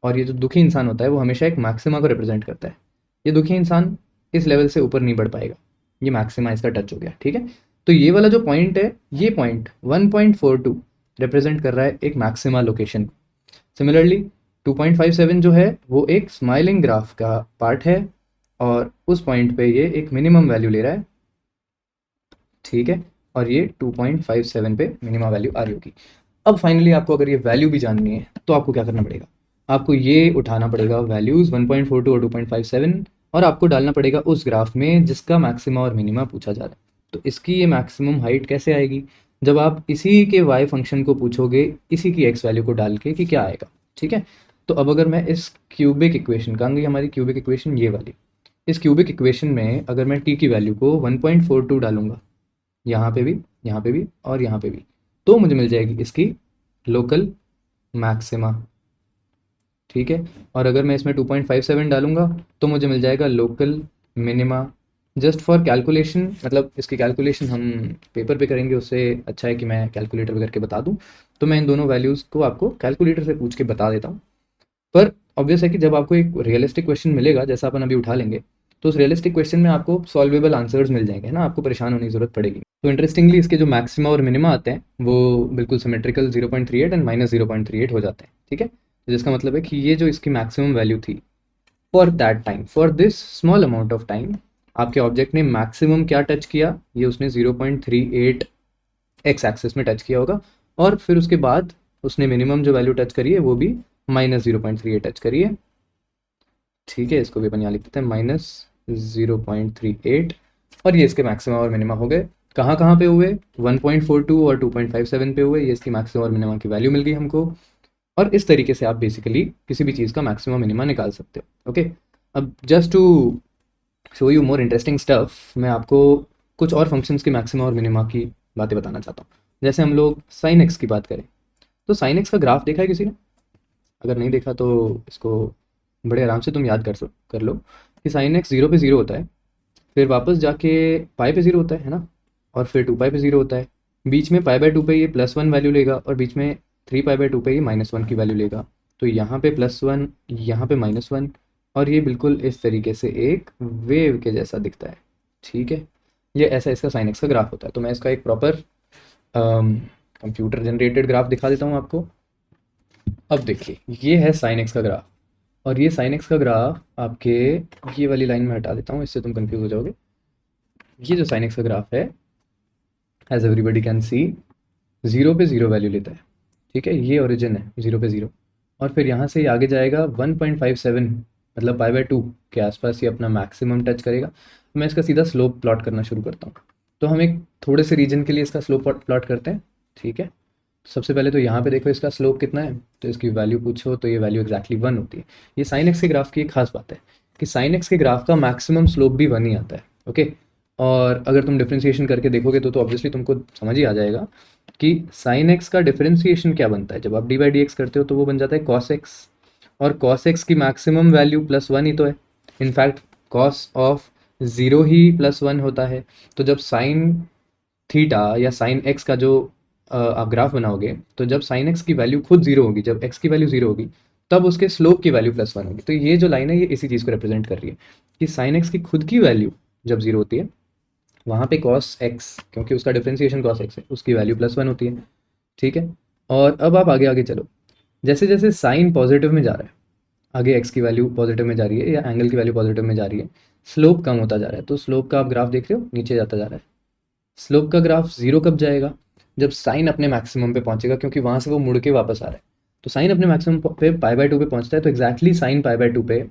और ये जो दुखी इंसान होता है वो हमेशा एक मैक्सिमा को रिप्रेजेंट करता है। ये दुखी इंसान इस लेवल से ऊपर नहीं बढ़ पाएगा, ये मैक्सिमा इसका टच हो गया, ठीक है। तो ये वाला जो पॉइंट है, ये पॉइंट 1.42 रिप्रेजेंट कर रहा है एक मैक्सिमा लोकेशन। सिमिलरली 2.57 जो है वो एक स्माइलिंग ग्राफ का पार्ट है, और उस पॉइंट पे ये एक मिनिमम वैल्यू ले रहा है, ठीक है। और ये 2.57 पे मिनिमम वैल्यू आ रही होगी। अब फाइनली आपको अगर ये वैल्यू भी जाननी है तो आपको क्या करना पड़ेगा, आपको ये उठाना पड़ेगा वैल्यूज़ 1.42 और 2.57, और आपको डालना पड़ेगा उस ग्राफ में जिसका मैक्सिमा और मिनिमा पूछा जा रहा है। तो इसकी ये मैक्सिमम हाइट कैसे आएगी, जब आप इसी के y फंक्शन को पूछोगे इसी की x वैल्यू को डाल के कि क्या आएगा, ठीक है। तो अब अगर मैं इस क्यूबिक इक्वेशन, कहाँ गई हमारी क्यूबिक इक्वेशन, ये वाली, इस क्यूबिक इक्वेशन में अगर मैं t की वैल्यू को 1.42 डालूंगा, यहाँ पे भी, यहाँ पे भी और यहाँ पे भी, तो मुझे मिल जाएगी इसकी लोकल मैक्सिमा, ठीक है। और अगर मैं इसमें 2.57 डालूंगा तो मुझे मिल जाएगा local minima. Just for calculation, मतलब इसकी कैलकुलेशन हम पेपर पे करेंगे, उससे अच्छा है कि मैं कैलकुलेटर करके बता दूं। तो मैं इन दोनों वैल्यूज़ को आपको कैलकुलेटर से पूछ के बता देता हूँ। पर ऑब्वियस है कि जब आपको एक रियलिस्टिक क्वेश्चन मिलेगा जैसा अपन अभी उठा लेंगे, तो उस रियलिस्टिक क्वेश्चन में आपको सॉल्वेबल आंसर्स मिल जाएंगे, है ना, आपको परेशान होने की जरूरत पड़ेगी। तो इंटरेस्टिंगली इसके जो मैक्सिमा और मिनिमा आते हैं वो बिल्कुल सिमेट्रिकल 0.38 एंड -0.38 हो जाते हैं, ठीक है। जिसका मतलब है कि ये जो इसकी मैक्सिमम वैल्यू थी for that time, for this small amount of time, आपके ऑब्जेक्ट ने मैक्सिमम क्या टच किया, ये उसने 0.38 एक्स एक्सिस में टच किया होगा, और फिर उसके बाद उसने मिनिमम जो वैल्यू टच करी है वो भी -0.38 टच करी है, ठीक है। इसको भी अपन यहाँ लिख देते हैं -0.38, और ये इसके मैक्सिमम और मिनिमा हो गए। कहाँ कहाँ पे हुए, 1.42 और 2.57 पे हुए, ये इसकी मैक्सिमम और मिनिमा की वैल्यू मिल गई हमको। और इस तरीके से आप बेसिकली किसी भी चीज़ का मैक्सिमम मिनिमा निकाल सकते हो, ओके। अब just to show you more interesting stuff, मैं आपको कुछ और फंक्शंस के मैक्सिमा और मिनिमा की बातें बताना चाहता हूँ। जैसे हम लोग साइन एक्स की बात करें, तो साइन एक्स का ग्राफ देखा है किसी ने? अगर नहीं देखा तो इसको बड़े आराम से तुम याद कर लो कि साइन एक्स 0 पे 0 होता है, फिर वापस जाके पाई पे 0 होता है ना, और फिर 2 पाई पे 0 होता है। बीच में पाई बाय 2 पे ये +1 वैल्यू लेगा, और बीच में 3 पाई बाय 2 पे ये -1 की वैल्यू लेगा। तो यहाँ पे +1, यहाँ पे -1, और ये बिल्कुल इस तरीके से एक वेव के जैसा दिखता है, ठीक है। ये ऐसा इसका साइन एक्स का ग्राफ होता है। तो मैं इसका एक प्रॉपर कंप्यूटर जनरेटेड ग्राफ दिखा देता हूँ आपको। अब देखिए, ये है साइन एक्स का ग्राफ, और ये साइन एक्स का ग्राफ आपके, ये वाली लाइन में हटा देता हूँ, इससे तुम कंफ्यूज हो जाओगे। ये जो साइन एक्स का ग्राफ है, एज एवरीबडी कैन सी, 0 पे 0 वैल्यू लेता है, ठीक है। ये ओरिजिन है 0 पे 0, और फिर यहाँ से ये आगे जाएगा 1.57, मतलब पाई/2 के आसपास ये अपना मैक्सिमम टच करेगा। मैं इसका सीधा स्लोप प्लॉट करना शुरू करता हूँ। तो हम एक थोड़े से रीजन के लिए इसका स्लोप प्लॉट करते हैं, ठीक है। सबसे पहले तो यहाँ पे देखो इसका स्लोप कितना है, तो इसकी वैल्यू पूछो तो ये वैल्यू एक्जैक्टली 1 होती है। ये साइन एक्स के ग्राफ की एक खास बात है कि साइन एक्स के ग्राफ का मैक्सिमम स्लोप भी 1 ही आता है, ओके। और अगर तुम डिफ्रेंशिएशन करके देखोगे तो ऑब्वियसली तुमको समझ ही आ जाएगा कि साइन एक्स का डिफरेंशिएशन क्या बनता है। जब आप d/dx करते हो तो वो बन जाता है कॉस एक्स, और कॉस एक्स की मैक्सिमम वैल्यू +1 ही तो है। इनफैक्ट कॉस ऑफ 0 ही +1 होता है। तो जब साइन थीटा या साइन एक्स का जो आप ग्राफ बनाओगे, तो जब साइन एक्स की वैल्यू खुद 0 होगी, जब एक्स की वैल्यू 0 होगी, तब उसके स्लोप की वैल्यू +1 होगी। तो ये जो लाइन है ये इसी चीज़ को रिप्रेजेंट कर रही है कि साइन एक्स की खुद की वैल्यू जब 0 होती है, वहाँ पे कॉस एक्स, क्योंकि उसका डिफरेंशिएशन कॉस एक्स है, उसकी वैल्यू +1 होती है, ठीक है। और अब आप आगे आगे चलो, जैसे जैसे साइन पॉजिटिव में जा रहा है, आगे एक्स की वैल्यू पॉजिटिव में जा रही है या एंगल की वैल्यू पॉजिटिव में जा रही है, स्लोप कम होता जा रहा है। तो स्लोप का आप ग्राफ देख रहे हो, नीचे जाता जा रहा है। स्लोप का ग्राफ 0 कब जाएगा, जब साइन अपने मैक्सिमम पे पहुंचेगा, क्योंकि वहां से वो मुड़ के वापस आ रहा है। तो साइन अपने मैक्सिमम पे पाई/2 पे पहुंचता है, तो एक्जैक्टली साइन पाई/2 पे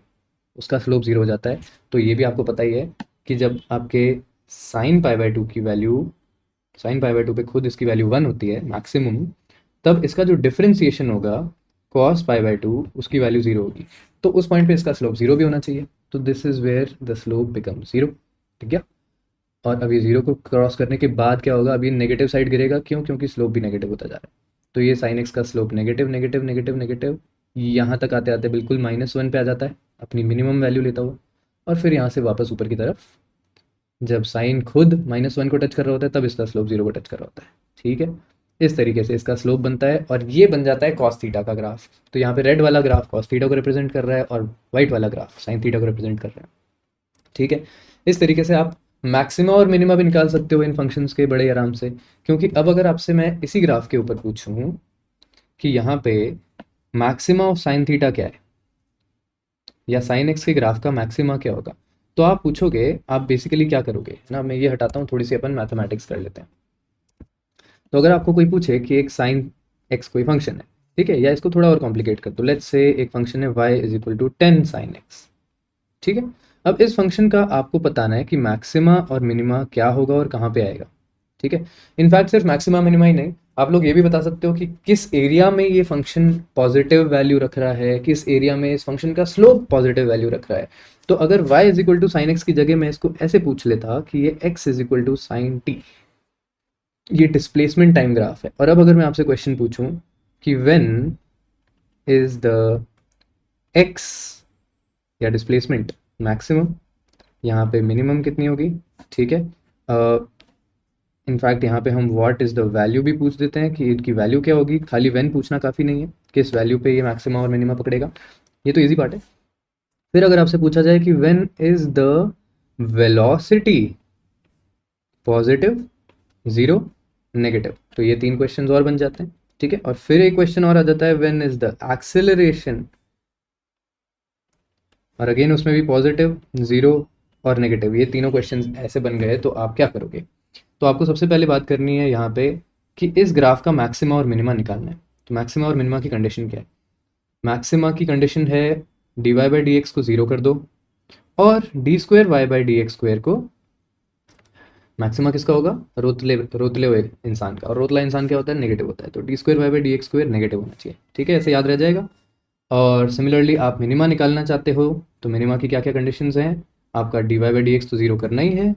उसका स्लोप 0 हो जाता है। तो ये भी आपको पता ही है कि जब आपके साइन पाई/2 की वैल्यू, साइन पाई/2 पे खुद इसकी वैल्यू 1 होती है मैक्सिमम, तब इसका जो डिफरेंशिएशन होगा कॉस पाई/2, उसकी वैल्यू 0 होगी। तो उस पॉइंट पे इसका स्लोप 0 भी होना चाहिए। तो this is where the slope become 0, ठीक है। और अभी 0 को क्रॉस करने के बाद क्या होगा, अभी नेगेटिव साइड गिरेगा, क्यों, क्योंकि स्लोप भी नेगेटिव होता जा रहा है। तो ये साइन एक्स का slope negative negative negative negative, यहाँ तक आते आते बिल्कुल -1 पे आ जाता है अपनी मिनिमम वैल्यू लेता हुआ, और फिर यहाँ से वापस ऊपर की तरफ जब साइन खुद -1 को टच कर रहा होता है तब इसका स्लोप 0 को टच कर रहा होता है। ठीक है, इस तरीके से इसका स्लोप बनता है और ये बन जाता है कॉस थीटा का ग्राफ। तो यहाँ पे रेड वाला ग्राफ कॉस थीटा को रिप्रेजेंट कर रहा है और वाइट वाला ग्राफ साइन थीटा को रिप्रेजेंट कर रहा है। ठीक है, इस तरीके से आप मैक्सिमा और मिनिमा भी निकाल सकते हो इन फंक्शंस के बड़े आराम से। क्योंकि अब अगर आपसे मैं इसी ग्राफ के ऊपर पूछूं कि यहाँ पे मैक्सिमा ऑफ साइन थीटा क्या है या साइन एक्स के ग्राफ का मैक्सिमा क्या होगा, तो आप पूछोगे, आप बेसिकली क्या करोगे ना, मैं ये हटाता हूँ, थोड़ी सी अपन मैथमेटिक्स कर लेते हैं। तो अगर आपको कोई पूछे कि एक साइन एक्स कोई फंक्शन है, ठीक है, या इसको थोड़ा और कॉम्प्लिकेट कर दो, लेट्स से एक फंक्शन है y = 10 साइन एक्स। ठीक है, अब इस फंक्शन का आपको बताना है कि मैक्सिमा और मिनिमा क्या होगा और कहाँ पे आएगा। ठीक है, इनफैक्ट सिर्फ मैक्सिमा मिनिमा ही नहीं, आप लोग ये भी बता सकते हो कि किस एरिया में ये फंक्शन पॉजिटिव वैल्यू रख रहा है, किस एरिया में इस फंक्शन का स्लोप पॉजिटिव वैल्यू रख रहा है। तो अगर y = साइन एक्स की जगह मैं इसको ऐसे पूछ लेता कि ये x = साइन t, ये डिस्प्लेसमेंट टाइम ग्राफ है। और अब अगर मैं आपसे क्वेश्चन पूछूं कि व्हेन इज द x या डिस्प्लेसमेंट मैक्सिमम, यहाँ पे मिनिमम कितनी होगी। ठीक है, इनफैक्ट यहाँ पे हम व्हाट इज़ द वैल्यू भी पूछ देते हैं कि इनकी वैल्यू क्या होगी, खाली व्हेन पूछना काफ़ी नहीं है, किस वैल्यू पे ये मैक्सिमम और मिनिमम पकड़ेगा, ये तो इजी पार्ट है। फिर अगर आपसे पूछा जाए कि when is the velocity positive, zero, negative, तो ये 3 क्वेश्चंस और बन जाते हैं। ठीक है, और फिर एक क्वेश्चन और आ जाता है व्हेन इज द एक्सेलरेशन, और अगेन उसमें भी पॉजिटिव, ज़ीरो और नेगेटिव, ये तीनों क्वेश्चंस ऐसे बन गए। तो आप क्या करोगे, तो आपको सबसे पहले बात करनी है यहाँ पे कि इस ग्राफ का मैक्सिमा और मिनिमा निकालना है। तो मैक्सिमा और मिनिमा की कंडीशन क्या है, मैक्सिमा की कंडीशन है dy/dx को 0 कर दो और d²y/dx² को, मैक्सिमा किसका होगा, रोतले हुए इंसान का, और रोतला इंसान क्या होता है, नेगेटिव होता है, तो d²y/dx² नेगेटिव होना चाहिए। ठीक है, ऐसे याद रह जाएगा। और सिमिलरली आप मिनिमा निकालना चाहते हो, तो मिनिमा की क्या क्या कंडीशंस हैं, आपका dy/dx तो 0 करना ही है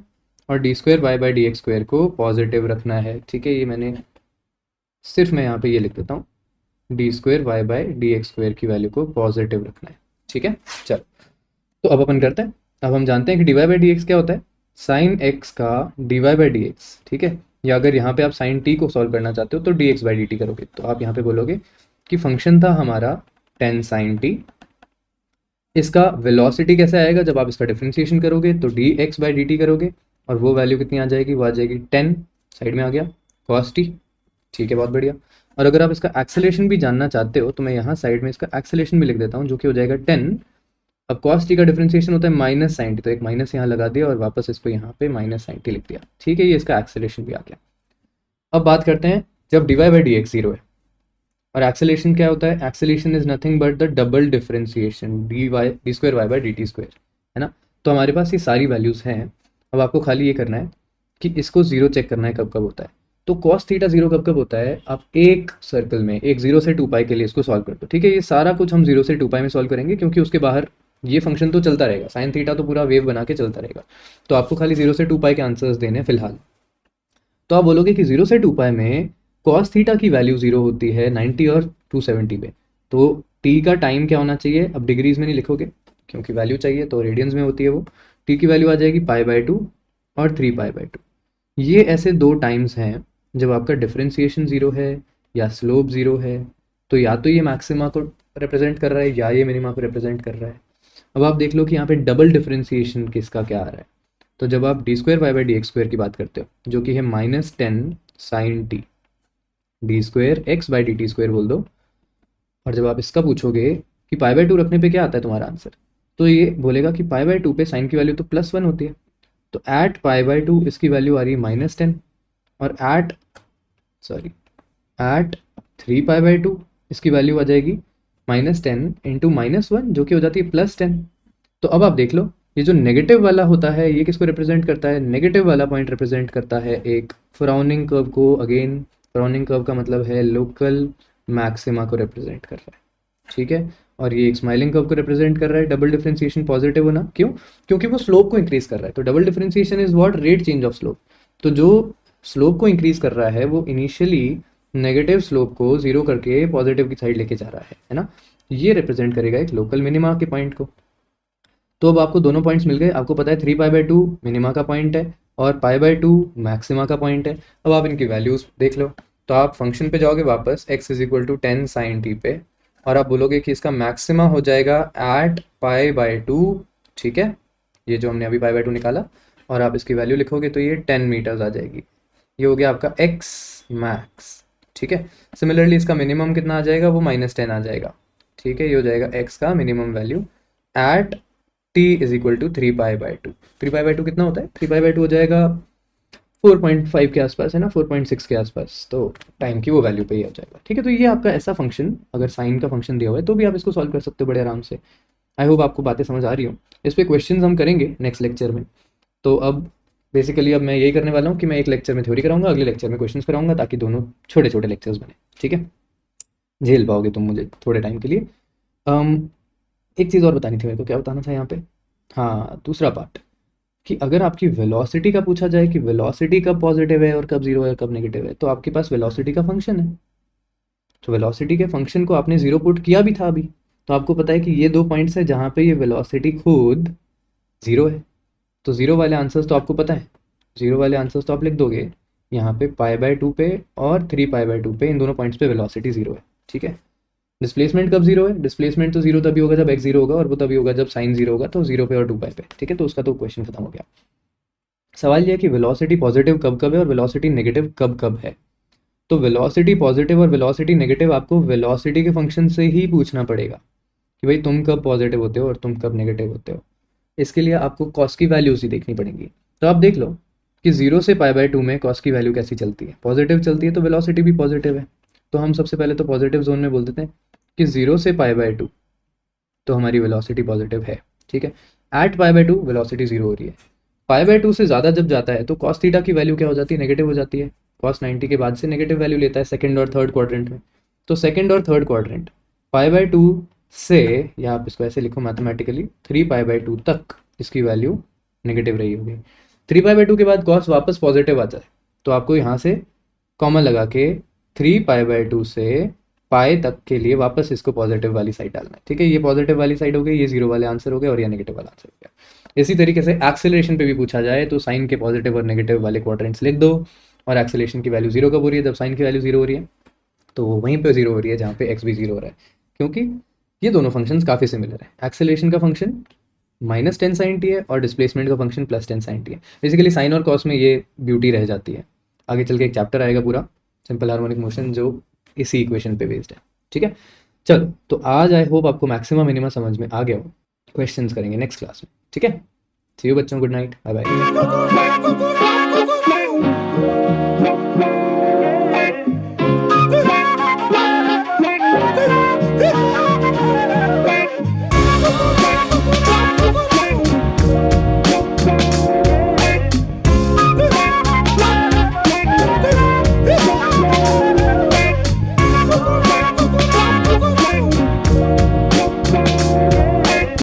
और d²y/dx² को पॉजिटिव रखना है। ठीक है, ये मैंने सिर्फ मैं यहाँ पे ये लिख देता हूँ, d²y/dx² की वैल्यू को पॉजिटिव रखना है। ठीक है, चलो तो अब अपन करते हैं। अब हम जानते हैं कि dy/dx क्या होता है, साइन एक्स का dy/dx। ठीक है, या अगर यहाँ पे आप साइन t को सॉल्व करना चाहते हो तो dx/dt करोगे। तो आप यहाँ पे बोलोगे कि फंक्शन था हमारा 10 साइन t, इसका वेलोसिटी कैसे आएगा, जब आप इसका डिफरेंशिएशन करोगे तो dx/dt करोगे और वो वैल्यू कितनी आ जाएगी, वो आ जाएगी 10, साइड में आ गया cos t। ठीक है, बहुत बढ़िया। और अगर आप इसका एक्सेलेरेशन भी जानना चाहते हो तो मैं यहाँ साइड में इसका एक्सेलेरेशन भी लिख देता हूँ, जो कि हो जाएगा 10। अब cos t का डिफरेंशिएशन होता है माइनस साइन टी, तो एक माइनस यहाँ लगा दिया और वापस इसको यहाँ पे माइनस साइन टी लिख दिया। ठीक है, ये इसका एक्सेलेरेशन भी आ गया। अब बात करते हैं जब dy/dx 0 है और एक्सेलेरेशन क्या होता है, acceleration is nothing but the double differentiation d²y/dt², है ना। तो हमारे पास ये सारी वैल्यूज़ हैं। अब आपको खाली ये करना है कि इसको 0 चेक करना है कब कब होता है। तो cos थीटा 0 कब कब होता है, आप एक सर्कल में एक 0 से 2 पाई के लिए इसको सॉल्व कर दो। ठीक है, ये सारा कुछ हम 0 से 2 पाई में सॉल्व करेंगे क्योंकि उसके बाहर ये फंक्शन तो चलता रहेगा, साइन थीटा तो पूरा वेव बना के चलता रहेगा। तो आपको खाली 0 से 2 पाई के आंसर्स देने फिलहाल। तो आप बोलोगे कि 0 से 2 पाई में cos थीटा की वैल्यू 0 होती है 90 और 270 पे, तो t का टाइम क्या होना चाहिए, अब डिग्रीज में नहीं लिखोगे क्योंकि वैल्यू चाहिए, तो रेडियंस में होती है वो। t की वैल्यू आ जाएगी π/2 और 3π/2। ये ऐसे दो टाइम्स हैं जब आपका डिफरेंशिएशन 0 है या स्लोप 0 है, तो या तो ये मैक्सिमा को रिप्रेजेंट कर रहा है या ये मिनिमा को रिप्रेजेंट कर रहा है। अब आप देख लो कि यहाँ पे डबल डिफरेंशिएशन किसका क्या आ रहा है। तो जब आप d²y/dx² की बात करते हो जो कि है -10 साइन टी, d²x/dt² बोल दो, और जब आप इसका पूछोगे कि π/2 रखने पे क्या आता है तुम्हारा आंसर, तो ये बोलेगा कि π/2 पे साइन की वैल्यू तो +1 होती है, तो एट π/2 इसकी वैल्यू आ रही है -10 और एट 3π/2 इसकी वैल्यू आ जाएगी -10 इंटू -1 जो कि हो जाती है +10। तो अब आप देख लो ये जो नेगेटिव वाला होता है ये किसको रिप्रेजेंट करता है, नेगेटिव वाला पॉइंट रिप्रेजेंट करता है एक फ्राउनिंग कर्व को। अगेन फ्राउनिंग कर्व का मतलब है लोकल मैक्सिमा को रिप्रेजेंट कर रहा है। ठीक है, और ये एक स्माइलिंग कर्व को रिप्रेजेंट कर रहा है। डबल डिफरेंशिएशन पॉजिटिव होना क्यों, क्योंकि वो स्लोप को इंक्रीज कर रहा है। तो double differentiation is what, rate change of slope. तो जो स्लोप को इंक्रीज कर रहा है वो इनिशियली नेगेटिव स्लोप को 0 करके पॉजिटिव की साइड लेके जा रहा है ना। ये रिप्रेजेंट करेगा एक लोकल मिनिमा के पॉइंट को। तो अब आपको दोनों पॉइंट्स मिल गए, आपको पता है 3π/2 मिनिमा का पॉइंट है और π/2 मैक्सिमा का पॉइंट है। अब आप इनकी वैल्यूज़ देख लो, तो आप फंक्शन पे जाओगे वापस x = 10 sin t पे, और आप बोलोगे कि इसका मैक्सिमा हो जाएगा एट π/2, ठीक है, ये जो हमने अभी π/2 निकाला, और आप इसकी वैल्यू लिखोगे तो ये 10 मीटर्स आ जाएगी। ये हो गया आपका x मैक्स, ठीक है। सिमिलरली इसका मिनिमम कितना आ जाएगा, वो -10 आ जाएगा, ठीक है। ये हो जाएगा x का मिनिमम वैल्यू एट t = 3π/2। 3π/2 कितना होता है, 3π/2 हो जाएगा 4.5 के आसपास, है ना, 4.6 के आसपास, तो टाइम की वो वैल्यू पे ही आ जाएगा, ठीक है। तो ये आपका ऐसा फंक्शन, अगर साइन का फंक्शन दिया हुआ है तो भी आप इसको सॉल्व कर सकते हो बड़े आराम से। आई होप आपको बातें समझ आ रही हो। इस पर क्वेश्चन हम करेंगे नेक्स्ट लेक्चर में। तो अब बेसिकली अब मैं यही करने वाला हूँ कि मैं एक लेक्चर में थ्योरी कराऊंगा, अगले लेक्चर में क्वेश्चंस कराऊंगा, ताकि दोनों छोटे छोटे लेक्चर्स बने, ठीक है। झेल पाओगे तुम मुझे थोड़े टाइम के लिए। एक चीज़ और बतानी थी मेरे को, क्या बताना था यहाँ पे, हाँ, दूसरा पार्ट, कि अगर आपकी वेलोसिटी का पूछा जाए कि वेलोसिटी कब पॉजिटिव है और कब जीरो है, कब नेगेटिव है, तो आपके पास वेलोसिटी का फंक्शन है। तो वेलोसिटी के फंक्शन को आपने जीरो पुट किया भी था अभी, तो आपको पता है कि ये दो पॉइंट्स हैं जहाँ पे ये वेलोसिटी खुद जीरो है। तो जीरो वाले आंसर्स तो आपको पता है, जीरो वाले आंसर्स तो आप लिख दोगे यहाँ पे π/2 पे और 3π/2 पे, इन दोनों पॉइंट्स पे वेलोसिटी जीरो है, ठीक है। डिस्प्लेसमेंट कब जीरो है, डिस्प्लेसमेंट तो जीरो तभी होगा जब x जीरो होगा, और वो तभी होगा जब साइन जीरो होगा, तो जीरो पे और 2π पे, ठीक है। तो उसका तो क्वेश्चन खत्म हो गया। सवाल ये है कि वेलोसिटी पॉजिटिव कब कब है और वेलोसिटी नेगेटिव कब कब है। तो वेलोसिटी पॉजिटिव और वेलोसिटी नेगेटिव आपको वेलोसिटी के फंक्शन से ही पूछना पड़ेगा कि भाई तुम कब पॉजिटिव होते हो और तुम कब नेगेटिव होते हो। इसके लिए आपको कॉस की वैल्यूज ही देखनी पड़ेंगी। तो आप देख लो कि 0 से π/2 में कॉस की वैल्यू कैसी चलती है, पॉजिटिव चलती है, तो वेलोसिटी भी पॉजिटिव है। तो हम सबसे पहले तो पॉजिटिव जोन में बोल देते हैं कि 0 से π/2 तो हमारी वेलोसिटी पॉजिटिव है, ठीक है। एट π/2 वेलोसिटी जीरो हो रही है। π/2 से ज़्यादा जब जाता है तो कॉस थीटा की वैल्यू क्या हो जाती है, नेगेटिव हो जाती है। कॉस 90 के बाद से नेगेटिव वैल्यू लेता है सेकंड और थर्ड क्वाड्रेंट में। तो सेकंड और थर्ड क्वाड्रेंट π/2 से, या आप इसको ऐसे लिखो मैथमेटिकली, 3π/2 तक इसकी वैल्यू नेगेटिव रही होगी। 3π/2 के बाद कॉस वापस पॉजिटिव आ जाए तो आपको यहाँ से कॉमन लगा के 3π/2 से पाए तक के लिए वापस इसको पॉजिटिव वाली साइड डालना है, ठीक है। ये पॉजिटिव वाली साइड हो गई, ये जीरो वाले आंसर हो गए, और ये नेगेटिव वाला आंसर हो गया। इसी तरीके से एक्सेलरेशन पे भी पूछा जाए तो साइन के पॉजिटिव और नेगेटिव वाले क्वाड्रेंट्स लिख दो, और एक्सेलरेशन की वैल्यू जीरो कब हो रही है, जब साइन की वैल्यू जीरो हो रही है, तो वो वहीं पे जीरो हो रही है जहाँ पे एक्स भी जीरो हो रहा है, क्योंकि ये दोनों फंक्शंस काफ़ी सिमिलर है। एक्सेलरेशन का फंक्शन -10 sin t है और डिस्प्लेसमेंट का फंक्शन +10 sin t है। बेसिकली साइन और कॉस में ये ब्यूटी रह जाती है। आगे चल के एक चैप्टर आएगा पूरा सिंपल हार्मोनिक मोशन जो इसी इक्वेशन पे बेस्ड है, ठीक है। चलो, तो आज आई होप आपको मैक्सिमा मिनिमा समझ में आ गया हो। क्वेश्चंस करेंगे नेक्स्ट क्लास में, ठीक है। सी यू बच्चों, गुड नाइट, बाय बाय।